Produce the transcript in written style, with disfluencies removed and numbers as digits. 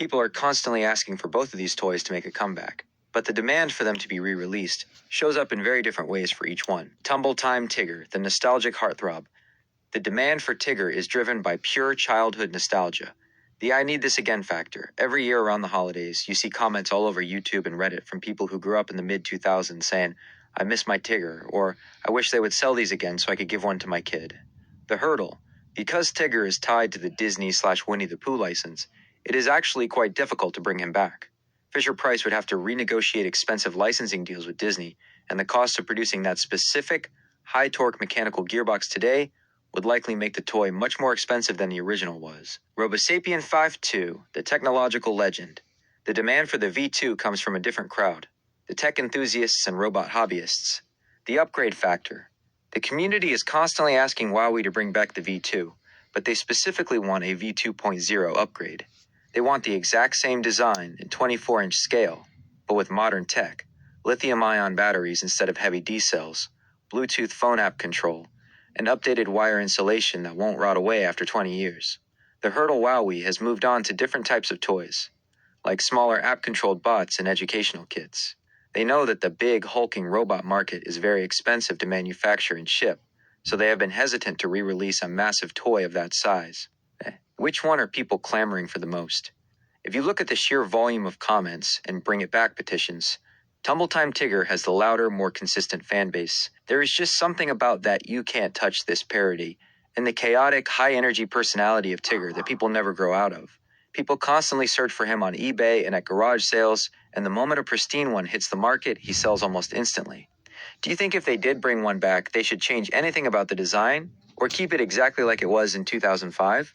People are constantly asking for both of these toys to make a comeback, but the demand for them to be re-released shows up in very different ways for each one. Tumble Time Tigger, the nostalgic heartthrob. The demand for Tigger is driven by pure childhood nostalgia. The I need this again factor. Every year around the holidays, you see comments all over YouTube and Reddit from people who grew up in the mid-2000s saying, I miss my Tigger, or I wish they would sell these again so I could give one to my kid. The hurdle. Because Tigger is tied to the Disney/Winnie the Pooh license, it is actually quite difficult to bring him back. Fisher-Price would have to renegotiate expensive licensing deals with Disney, and the cost of producing that specific, high-torque mechanical gearbox today would likely make the toy much more expensive than the original was. Robosapien 5-2, the technological legend. The demand for the V2 comes from a different crowd, the tech enthusiasts and robot hobbyists. The upgrade factor. The community is constantly asking WowWee to bring back the V2, but they specifically want a V2.0 upgrade. They want the exact same design in 24-inch scale, but with modern tech, lithium-ion batteries instead of heavy D cells, Bluetooth phone app control, and updated wire insulation that won't rot away after 20 years. The Hurdle WowWee has moved on to different types of toys, like smaller app-controlled bots and educational kits. They know that the big, hulking robot market is very expensive to manufacture and ship, so they have been hesitant to re-release a massive toy of that size. Which one are people clamoring for the most? If you look at the sheer volume of comments and bring it back petitions, Tumble Time Tigger has the louder, more consistent fan base. There is just something about that you can't touch this parody, and the chaotic, high-energy personality of Tigger that people never grow out of. People constantly search for him on eBay and at garage sales, and the moment a pristine one hits the market, he sells almost instantly. Do you think if they did bring one back, they should change anything about the design, or keep it exactly like it was in 2005?